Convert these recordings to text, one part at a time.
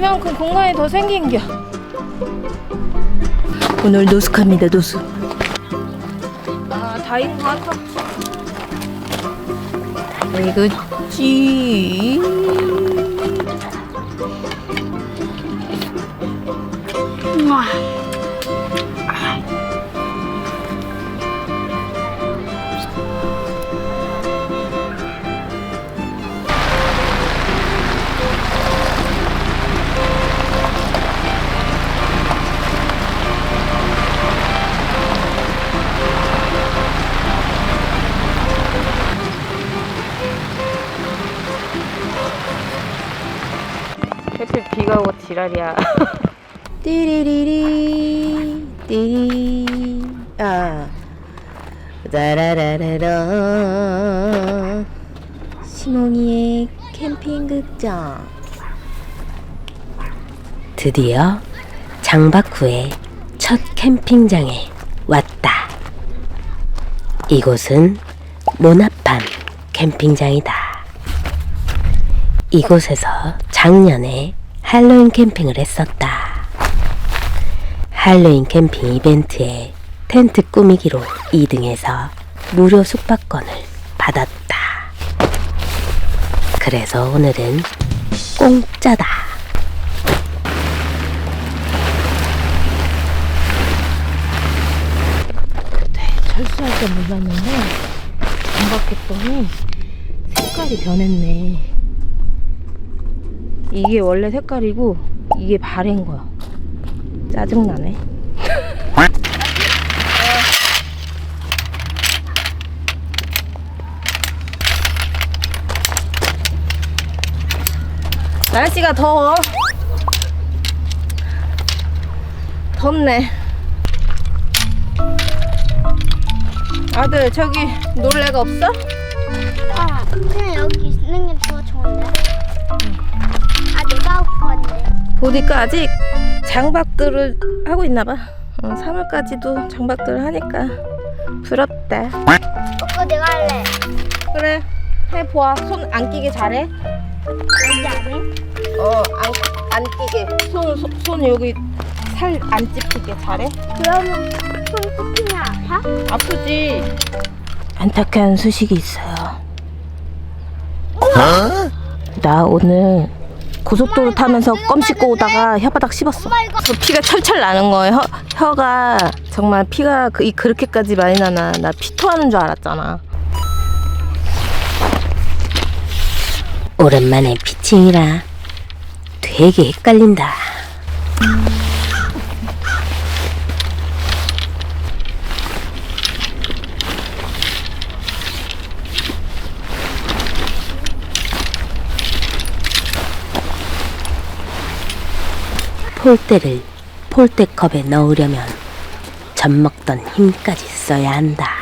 이만큼 공간이 더 생긴겨. 오늘 노숙합니다, 노숙. 아, 다인 것 같아. 이거지. 우와. 하필 비가 오고 지랄이야. 띠리리리 띠리 아 따라라라라 시몽이의 캠핑 극장. 드디어 장박 후에 첫 캠핑장에 왔다. 이곳은 모나팜 캠핑장이다. 이곳에서 작년에 할로윈 캠핑을 했었다. 할로윈 캠핑 이벤트에 텐트 꾸미기로 2등해서 무료 숙박권을 받았다. 그래서 오늘은 공짜다. 철수할 때 몰랐는데 장박했더니 색깔이 변했네. 이게 원래 색깔이고 이게 바래인 거야. 짜증나네. 날씨가 더워. 덥네. 아들, 저기 놀래가 없어? 아, 그냥 여기 있는 게 더 좋은데. 아, 내가 하고 싶었는데. 보니까 아직 장박들을 하고 있나봐. 3월까지도 장박들을 하니까 부럽다. 그거 내가 할래. 그래, 해보아. 손 안 끼게 잘해. 언제 안 해? 안 끼게. 손 여기 살 안 찝히게 잘해. 그러면 손 꼽히면 아파? 아프지? 안타까운 소식이 있어요. 나 오늘 고속도로 타면서 껌 씹고 오다가 혓바닥 씹었어. 그래서 피가 철철 나는 거예요. 혀가 정말 피가 그렇게까지 많이 나나. 나 피토하는 줄 알았잖아. 오랜만에 피칭이라 되게 헷갈린다. 폴대를 폴대컵에 넣으려면 젖먹던 힘까지 써야 한다.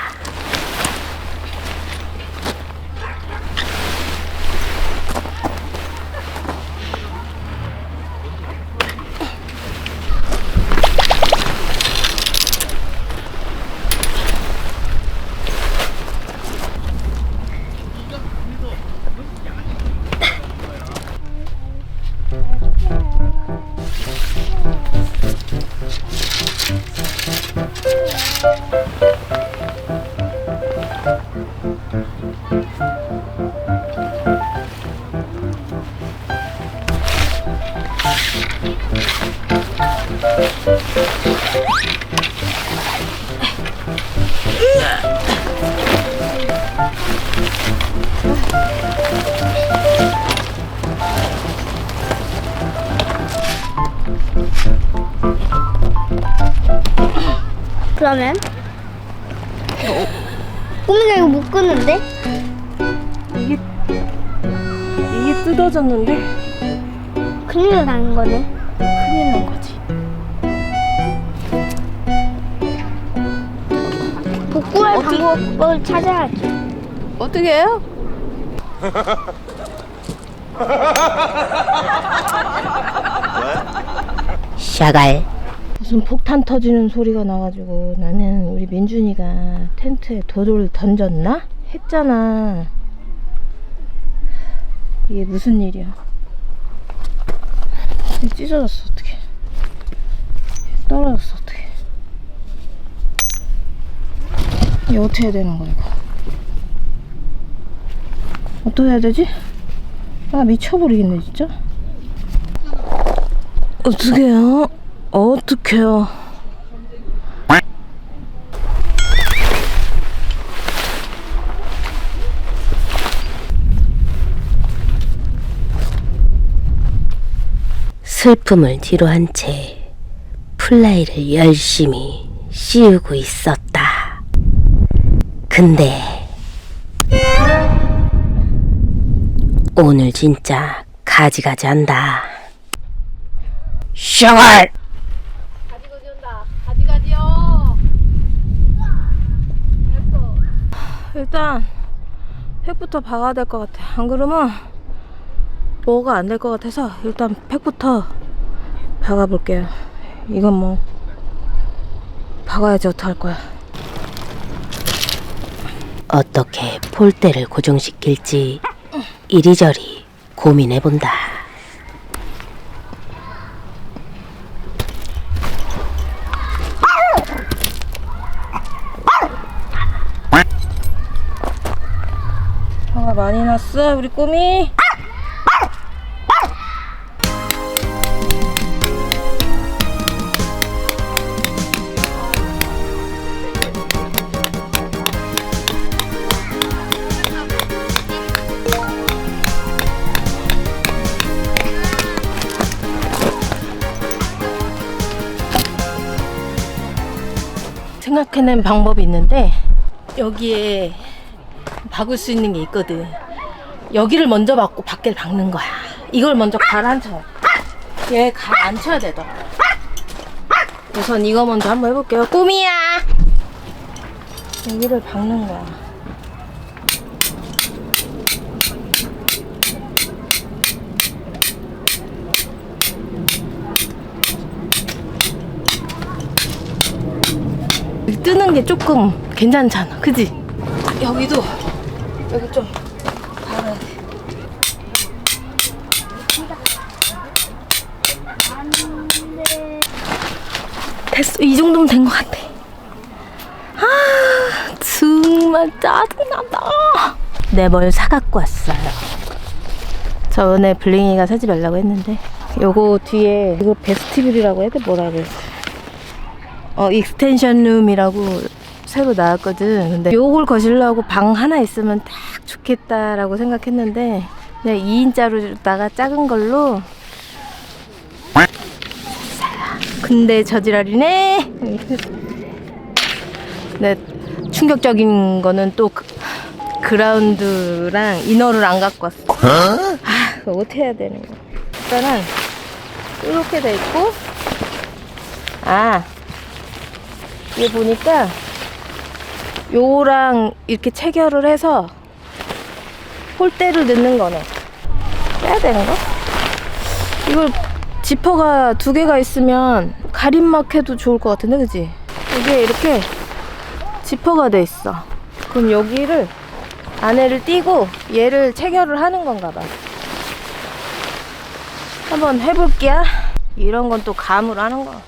그러면? 꼬미가 이거 못 끊는데? 이게 뜯어졌는데 큰일 나는 거네. 큰일 난 거지. 복구할 방법을 찾아야지. 어떻게 해요? 샤갈. 무슨 폭탄 터지는 소리가 나가지고 나는 우리 민준이가 텐트에 돌을 던졌나? 했잖아. 이게 무슨 일이야? 찢어졌어. 어떡해. 떨어졌어. 어떡해. 이거 어떻게 해야 되는 거야 이거. 어떻게 해야 되지? 아 미쳐버리겠네 진짜. 어떡해요? 어떡해요? 슬픔을 뒤로한 채 플라이를 열심히 씌우고 있었다. 근데 오늘 진짜 가지가지한다. 샤갈! 가지가지 온다. 가지가지요. 일단 팩부터 박아야 될 것 같아. 안 그러면 뭐가 안 될 것 같아서 일단 팩부터 박아볼게요. 이건 뭐 박아야지 어떡할 거야. 어떻게 폴대를 고정시킬지 이리저리 고민해본다. 화가 많이 났어 우리 꼬미. 생각해낸 방법이 있는데 여기에 박을 수 있는 게 있거든. 여기를 먼저 박고 밖에를 박는 거야. 이걸 먼저 가라앉혀. 얘 가라앉혀야 되더라. 우선 이거 먼저 한번 해볼게요. 꼬미야! 여기를 박는 거야. 뜨는 게 조금 괜찮잖아. 그지? 여기도 여기 좀 박아야 돼. 됐어. 이 정도면 된 것 같아. 아 정말 짜증난다. 내 뭘 사갖고 왔어요. 저번에 블링이가 사지 말라고 했는데 요거 뒤에 이거 베스티뷸이라고 해야 돼? 뭐라 그래? 익스텐션 룸이라고 새로 나왔거든. 근데 요걸 거실라고 방 하나 있으면 딱 좋겠다라고 생각했는데 그냥 2인자로다가 작은 걸로 근데 저지랄이네. 네, 충격적인 거는 또 그라운드랑 이너를 안 갖고 왔어. 그거 어떻게 해야 되는 거야? 일단은 이렇게 돼 있고, 이게 보니까 요랑 이렇게 체결을 해서 폴대를 넣는 거네. 빼야 되는 거? 이걸 지퍼가 2개가 있으면 가림막 해도 좋을 것 같은데, 그치? 이게 이렇게 지퍼가 돼 있어. 그럼 여기를 안에를 띄고 얘를 체결을 하는 건가 봐. 한번 해볼게요. 이런 건 또 감으로 하는 거.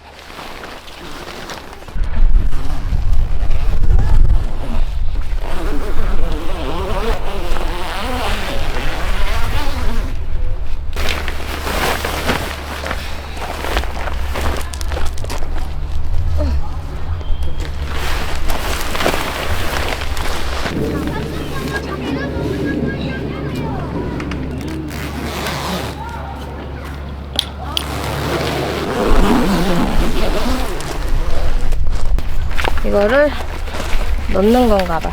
이거를 넣는 건가 봐.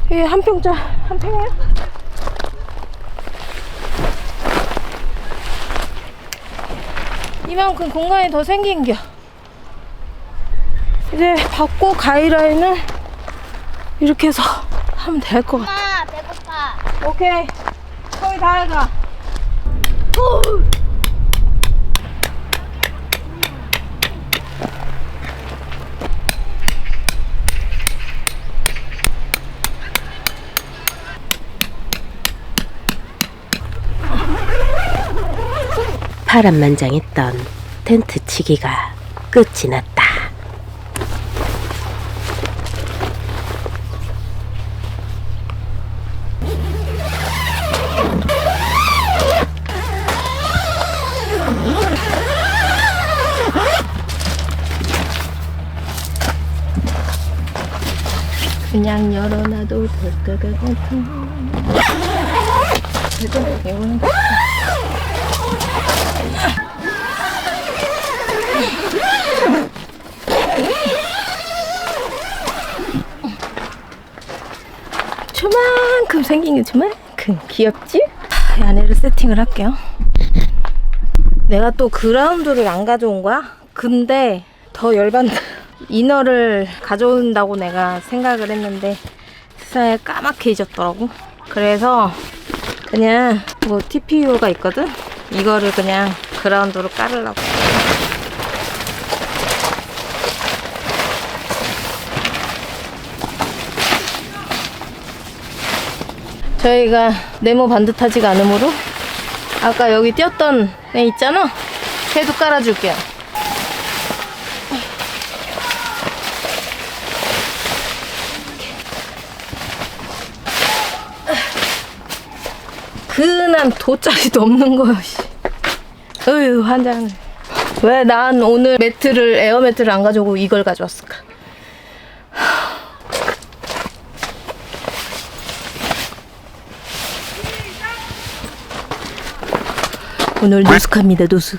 이게 한 평이에요? 이만큼 공간이 더 생긴겨. 이제 받고 가위라인을 이렇게 해서 하면 될 것 같아. 엄마 배고파. 오케이. 거의 다 해가. 파란만장했던 텐트 치기가 끝이 났다. 그냥 열어놔도 될 것 같아. 이거는 저만큼 생긴 게 저만큼 귀엽지? 이 안에를 세팅을 할게요. 내가 또 그라운드를 안 가져온 거야? 근데 더 열받는 이너를 가져온다고 내가 생각을 했는데 세상에 까맣게 잊었더라고. 그래서 그냥 뭐 TPU가 있거든? 이거를 그냥 그라운드로 깔으려고. 저희가 네모 반듯하지가 않으므로 아까 여기 띄었던 애 있잖아? 걔도 깔아줄게요. 근한 도짜리도 없는 거야. 어휴, 환장해. 왜 난 오늘 에어 매트를 안 가져오고 이걸 가져왔을까? 오늘 노숙합니다, 노숙.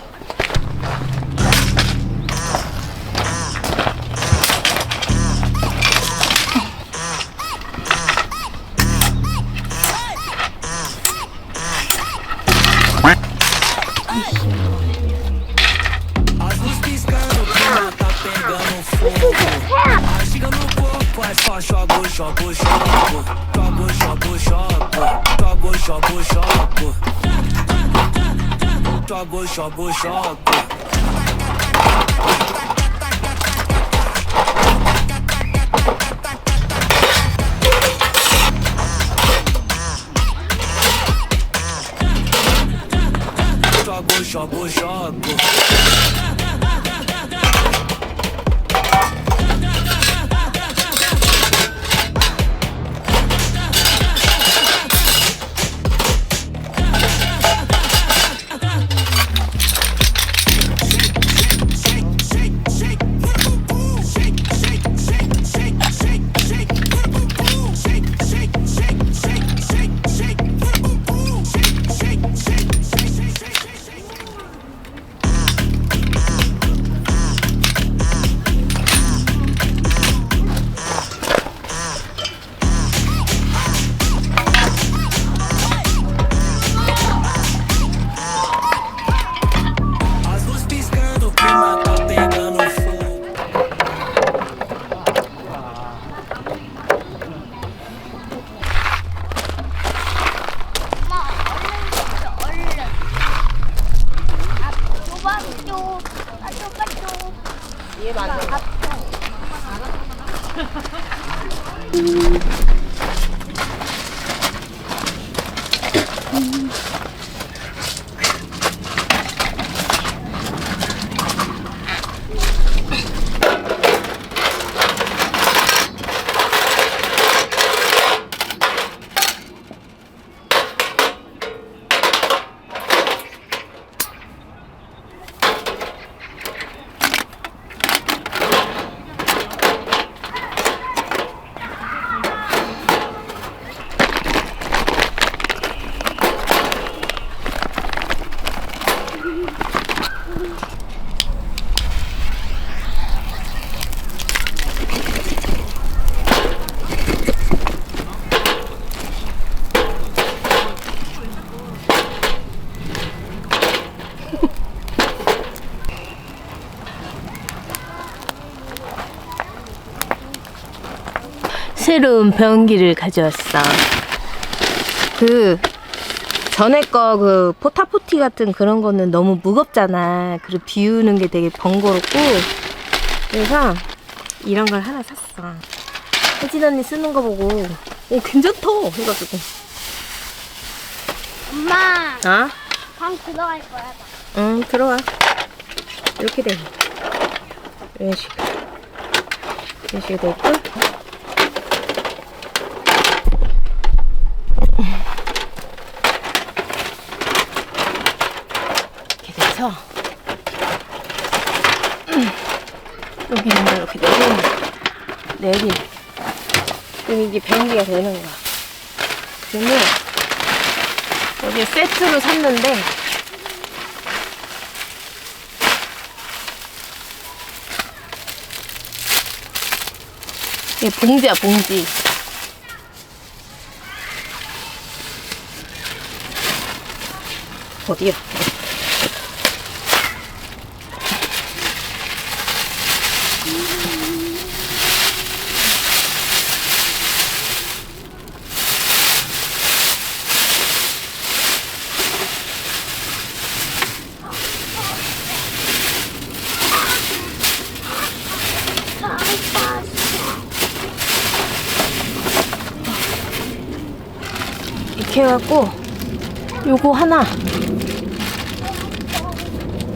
새로운 변기를 가져왔어. 그 전에 거 그 포타포티 같은 그런 거는 너무 무겁잖아. 그리고 비우는 게 되게 번거롭고. 그래서 이런 걸 하나 샀어. 혜진 언니 쓰는 거 보고 오 괜찮다 해가지고. 엄마, 아? 방 들어갈 거야. 나. 응 들어와. 이렇게 돼. 이런 식으로 돼 있고. 이렇게 돼서 여기 있는 거 이렇게 내리. 그럼 이게 변기가 되는 거야. 그러면 여기 세트로 샀는데 이게 봉지야 봉지. 어디야? 이렇게 해갖고 요거 하나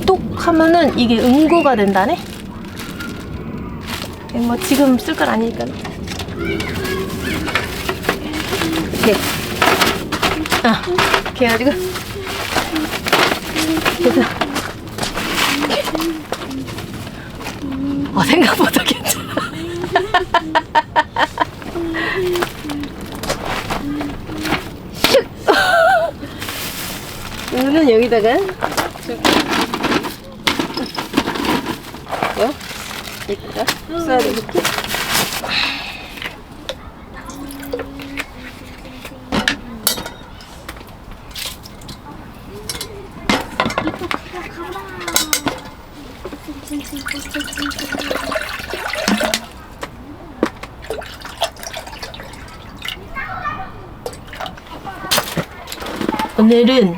똑 하면은 이게 응고가 된다네? 뭐 지금 쓸 건 아니니까 이렇게 이렇게 해가지고 그래서 생각보다 괜찮아. 이거는 여기다가 여기다가 써야 되겠지? 오늘은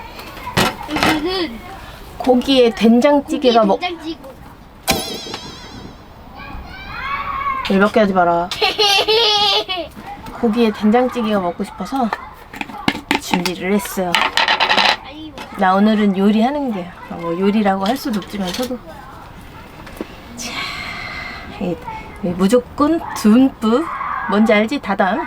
고기에 된장찌개가 이렇게 하지 마라. 고기에 된장찌개가 먹고 싶어서 준비를 했어요. 나 오늘은 요리하는 게 뭐 요리라고 할 수도 없지만서도 자, 이 무조건 듬뿍 뭔지 알지? 다담.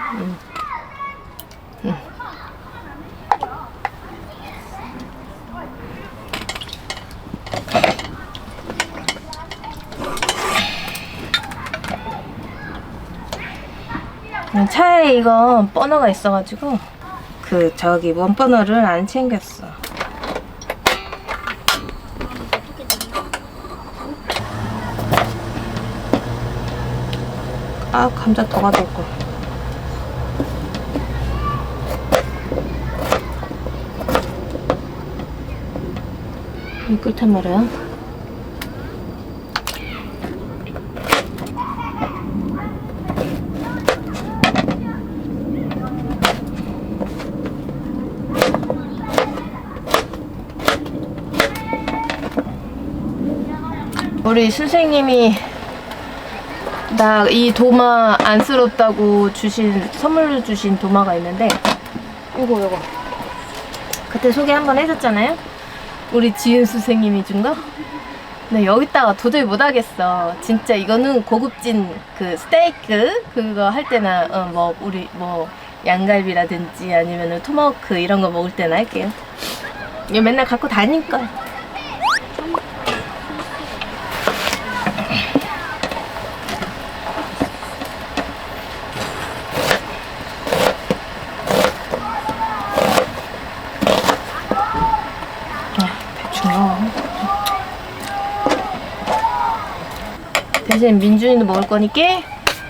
차에 이거 버너가 있어가지고 그 저기 원버너를 안 챙겼어. 아 감자 더 가져올 걸. 이 끓단 말이야. 우리 선생님이 나 이 도마 안쓰럽다고 선물로 주신 도마가 있는데 요거 그때 소개 한번 해줬잖아요. 우리 지은 선생님이 준 거. 근데 여기다가 도저히 못하겠어. 진짜 이거는 고급진 그 스테이크 그거 할 때나 뭐 우리 뭐 양갈비라든지 아니면은 토마호크 이런 거 먹을 때나 할게요. 이거 맨날 갖고 다닐 거야. 대신 민준이도 먹을 거니까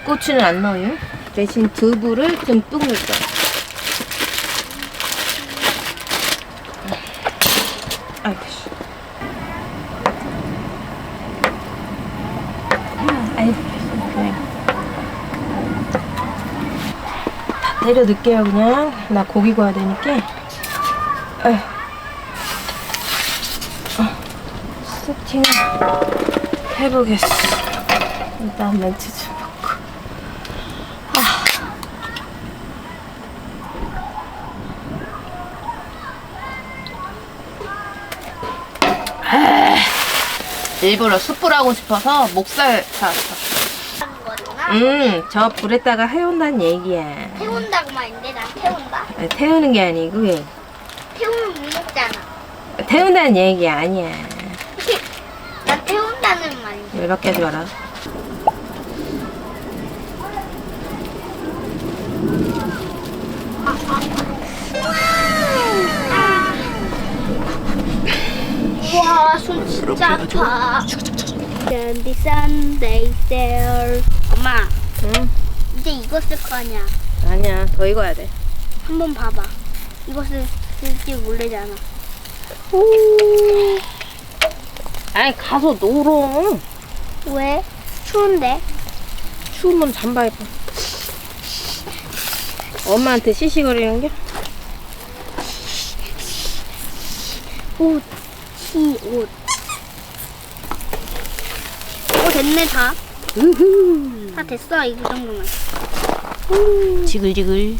고추는 안 넣어요. 대신 두부를 듬뿍 넣을 거야. 아이고 씨. 아이고 그래. 내려 넣을게요 그냥. 나 고기 구워야 되니까. 에휴. 세팅을 해보겠어. 일단 멘트 좀 먹고. 일부러 숯불 하고 싶어서 목살 사왔어. 저 불에다가 해온다는 얘기야. 태운다고 말인데 난 태운다? 아니, 태우는 게 아니고 태우면 무섭잖아. 태운다는 얘기 아니야. 나 태운다는 말이지. 열받게 하지 마라. 와, 손 진짜 아파. Sunday, Sunday there. 엄마, 응? 이제 이거 쓸 거 아니야. 아니야, 더 익어야 돼. 한번 봐봐. 이거 쓸지 모르잖아. 아니, 가서 놀어. 왜? 추운데? 추우면 잠바 입어. 엄마한테 시시거리는 게? 옷, 옷. 됐네 다. 다 됐어 이거 정도면. 지글지글.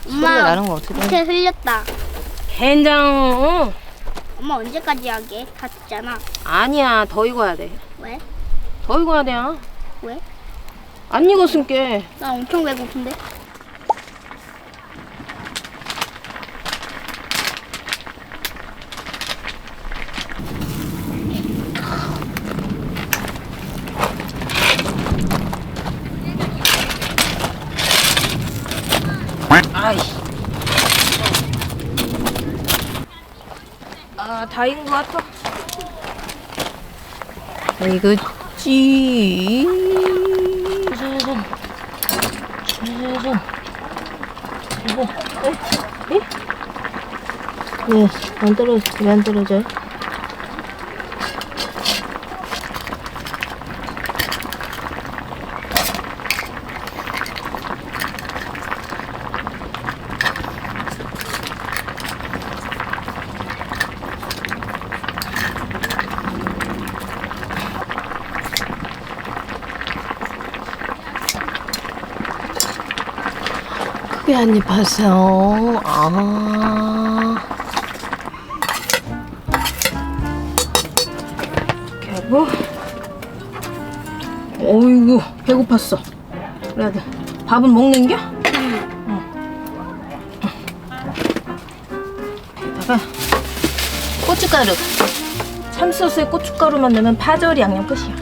소리가 엄마, 나는 거 어떻게 돼? 밑에 흘렸다. 된장. 엄마 언제까지 하게? 다 됐잖아. 아니야, 더 익어야 돼. 왜? 더 익어야 돼. 왜? 안 익었으니까. 나 엄청 배고픈데. 아이씨. 아, 다 익은 것 같아. 이거지. 짜잔. 짜잔. 이거. 에? 네, 안 떨어져. 왜 안 떨어져? 크게 한 입 하세요. 이렇게 하고. 어이구, 배고팠어. 그래야 돼. 밥은 먹는겨? 응. 여기다가 고춧가루. 참소스에 고춧가루만 넣으면 파절이 양념 끝이야.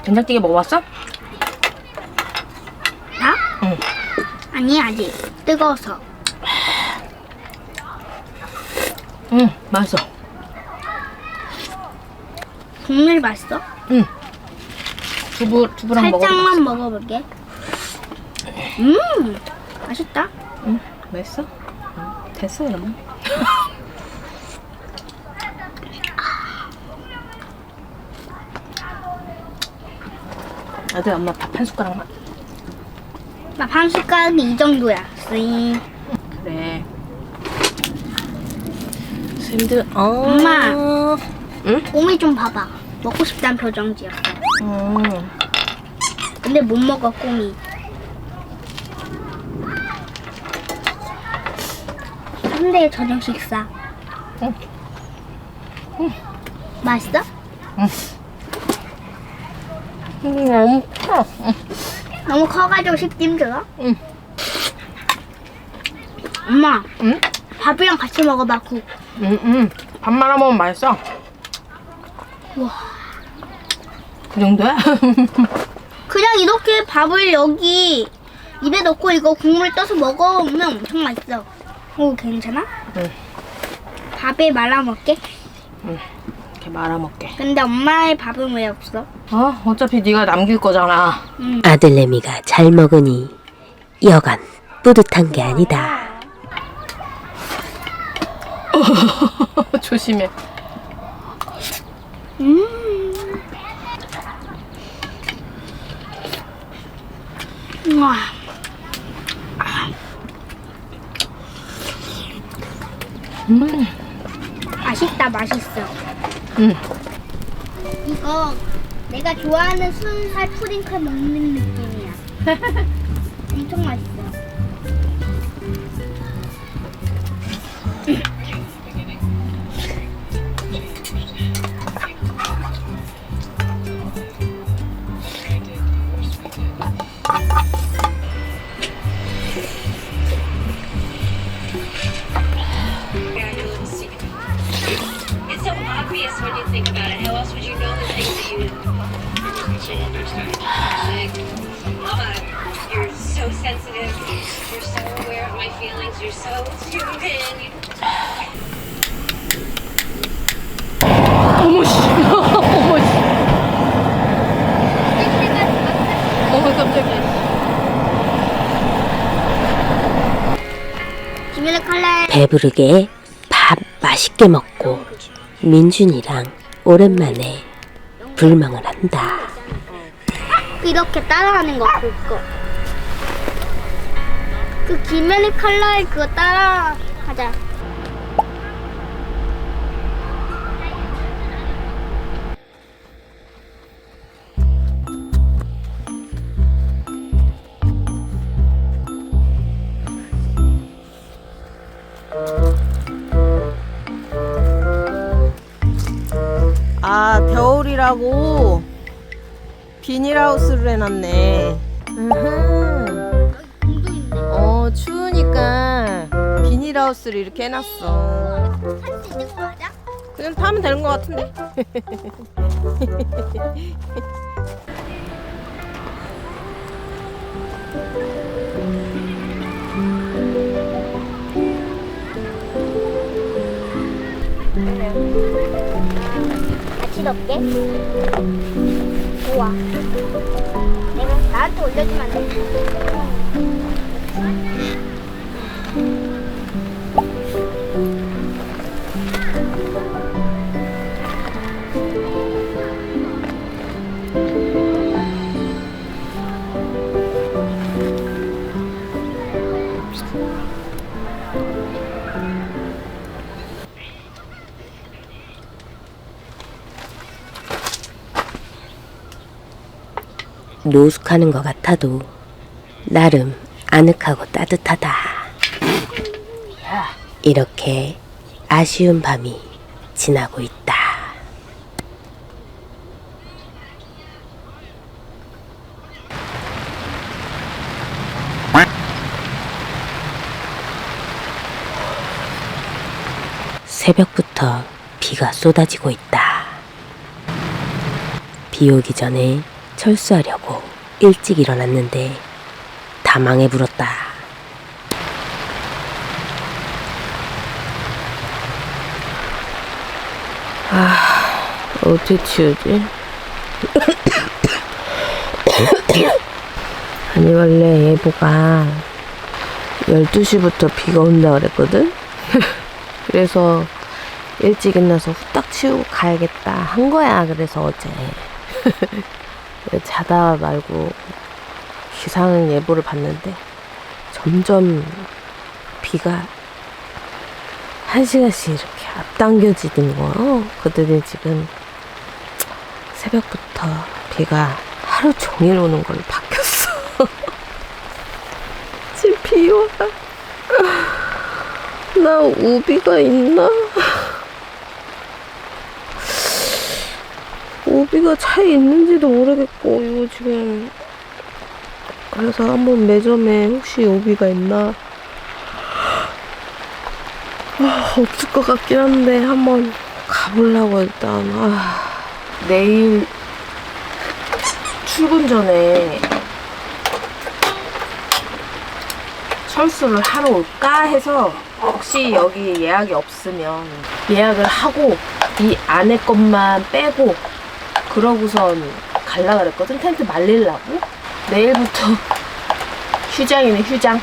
된장찌개 먹어봤어? 나? 응. 아니 아직 뜨거워서. 응, 맛있어. 국물 맛있어? 응. 두부랑 먹어봐. 살짝만 먹어볼게. 맛있다. 응, 맛있어? 응, 됐어 그러면. 아들 엄마 밥 한 숟가락만. 나 한 숟가락이 이 정도야. 쓰잉. 그래. 쌤들 엄마. 응? 꼬미 좀 봐봐. 먹고 싶다는 표정 지었어. 근데 못 먹어 꼬미. 선대의 저녁 식사. 응. 맛있어? 너무 커. 너무 커가지고 식기 힘들어? 응. 엄마, 응? 밥이랑 같이 먹어봐 국. 밥 말아 먹으면 맛있어. 우와. 그 정도야? 그냥 이렇게 밥을 여기 입에 넣고 이거 국물 떠서 먹으면 엄청 맛있어. 오, 괜찮아? 응. 밥에 말아 먹게. 이렇게 말아 먹게. 근데 엄마의 밥은 왜 없어? 어차피 네가 남길 거잖아. 아들내미가 잘 먹으니 여간 뿌듯한 게 아니다. 조심해. 우와. 맛있다, 맛있어. 이거 내가 좋아하는 순살 푸딩클 먹는 느낌이야. 엄청 맛있어. It's so obvious when you think about it. How else would you know the things that you So understanding. like? You're so sensitive. You're so aware of my feelings. You're so tuned in. 어머 씨. 어머 씨. 어머 깜짝이야. 비밀의 칼날. 배부르게 밥 맛있게 먹고 민준이랑 오랜만에 불멍을 한다. 이렇게 따라하는 거 그거. 그 김연의 칼날 그거 따라 하자. 아, 겨울이라고 비닐하우스를 해놨네. 추우니까 비닐하우스를 이렇게 해놨어. 할 수 있는 거 맞아? 그냥 타면 되는 것 같은데? 같이 넣게. 우와. 내가 나한테 올려주면 안 돼? 노숙하는 것 같아도 나름 아늑하고 따뜻하다. 이렇게 아쉬운 밤이 지나고 있다. 새벽부터 비가 쏟아지고 있다. 비 오기 전에 철수하려고 일찍 일어났는데 다 망해불었다. 어떻게 치우지? 아니 원래 예보가 12시부터 비가 온다 그랬거든? 그래서 일찍 일어나서 후딱 치우고 가야겠다 한 거야. 그래서 어제 자다 말고 기상 예보를 봤는데 점점 비가 1시간씩 이렇게 앞당겨지는 거예요. 그들이 지금 새벽부터 비가 하루 종일 오는 걸로 바뀌었어. 지금 비 와. 나 우비가 있나? 우비가 차에 있는지도 모르겠고 이거 지금 그래서 한번 매점에 혹시 우비가 있나 없을 것 같긴 한데 한번 가보려고 일단. 내일 출근 전에 철수를 하러 올까 해서 혹시 여기 예약이 없으면 예약을 하고 이 안에 것만 빼고 그러고선 갈라 그랬거든. 텐트 말리려고. 내일부터 휴장이네, 휴장.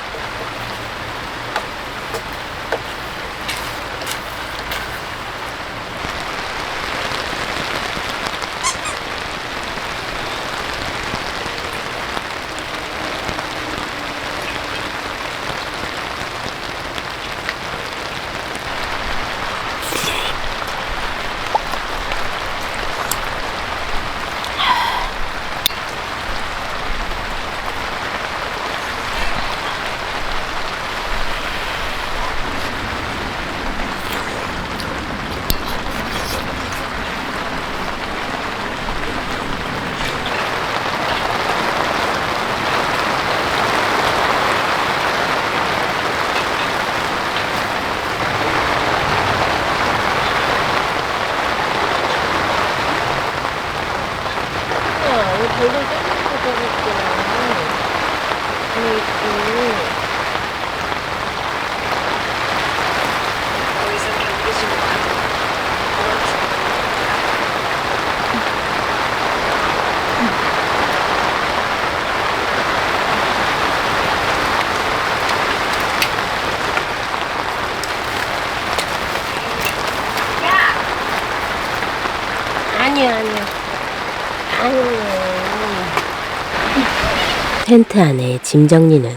텐트 안에 짐 정리는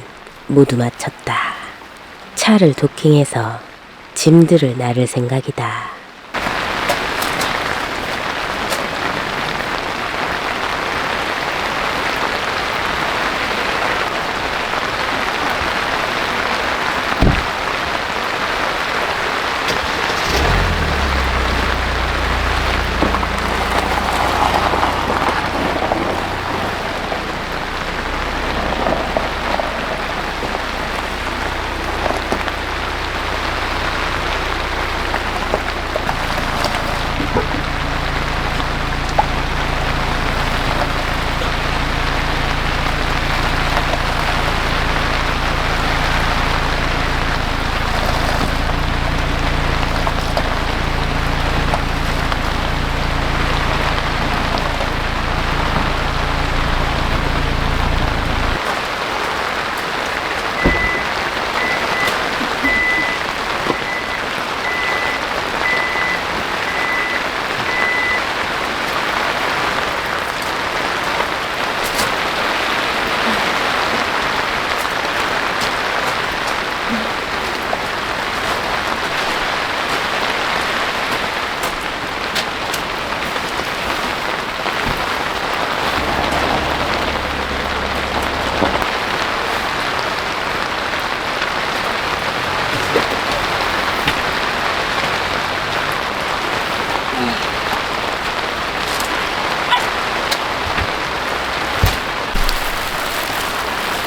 모두 마쳤다. 차를 도킹해서 짐들을 나를 생각이다.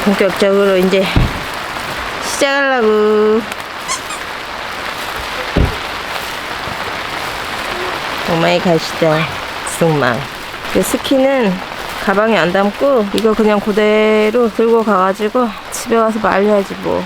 본격적으로 이제 시작하려고. 오마이 갓이다. 쑥망. 그 스키는 가방에 안 담고 이거 그냥 그대로 들고 가가지고 집에 와서 말려야지 뭐.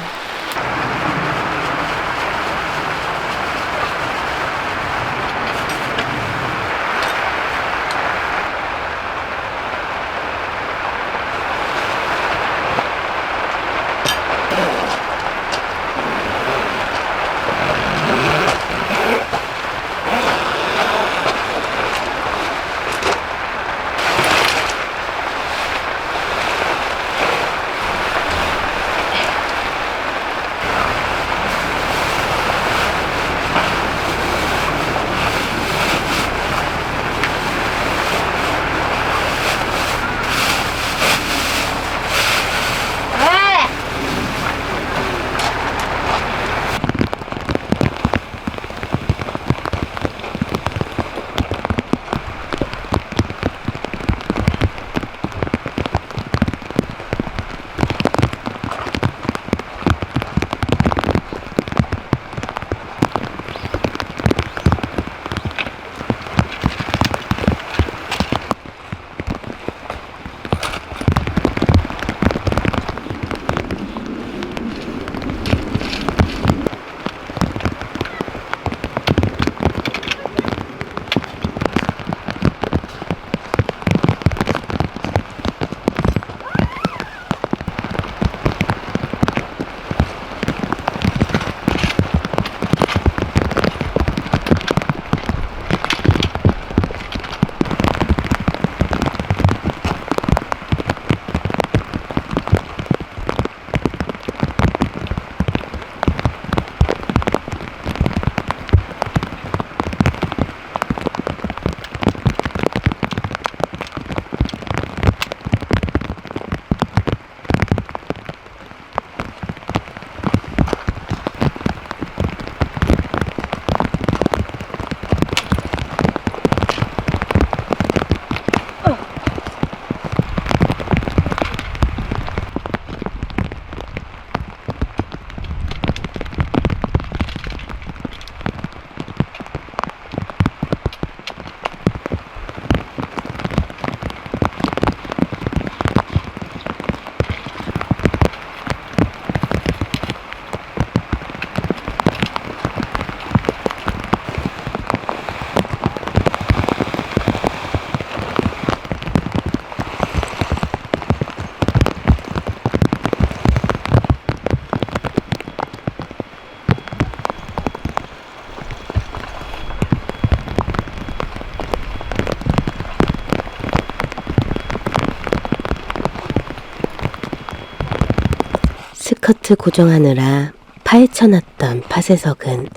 스커트 고정하느라 파헤쳐놨던 파쇄석은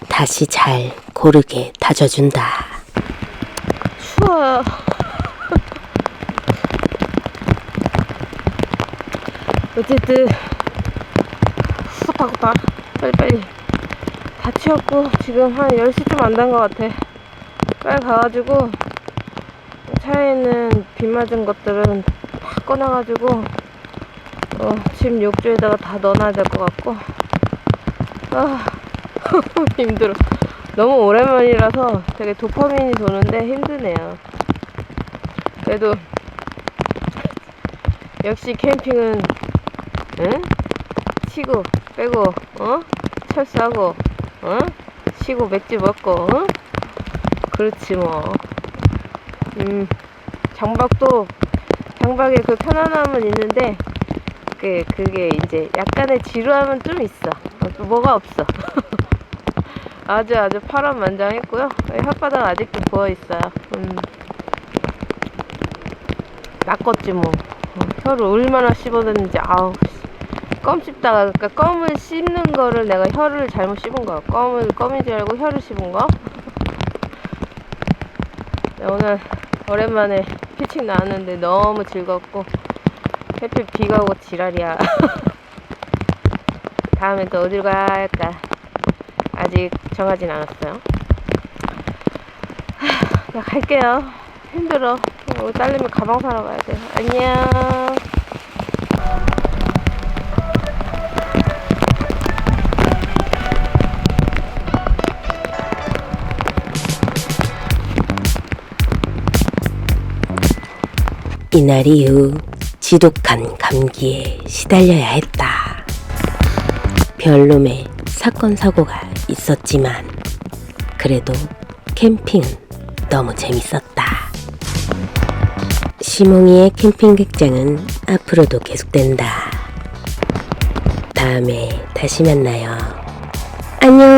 다시 잘 고르게 다져준다. 추워요. 어쨌든 후딱후딱 빨리빨리 다 치웠고 지금 한 10시 좀 안 된 것 같아. 빨리 가가지고 차에 있는 비 맞은 것들은 다 꺼내가지고 짐 욕조에다가 다 넣어놔야 될 것 같고 힘들어. 너무 오랜만이라서 되게 도파민이 도는데 힘드네요. 그래도 역시 캠핑은 치고 빼고 철수하고 쉬고 맥주 먹고 그렇지 뭐. 장박의 그 편안함은 있는데 그게 이제 약간의 지루함은 좀 있어. 또 뭐가 없어. 아주 파란만장했고요. 혓바닥 아직도 부어있어요. 낚었지 뭐. 혀를 얼마나 씹어댔는지. 아우, 껌 씹다가, 그러니까 껌을 씹는 거를 내가 혀를 잘못 씹은 거야. 껌인 줄 알고 혀를 씹은 거. 네, 오늘 오랜만에 피칭 나왔는데 너무 즐겁고 햇빛 비가 오고 지랄이야. 다음엔 또 어딜 갈까 아직 정하진 않았어요. 나 갈게요. 힘들어. 딸내미 가방 사러 가야 돼. 안녕. 이날 이후 지독한 감기에 시달려야 했다. 별놈의 사건 사고가 있었지만 그래도 캠핑은 너무 재밌었다. 시몽이의 캠핑 극장은 앞으로도 계속된다. 다음에 다시 만나요. 안녕.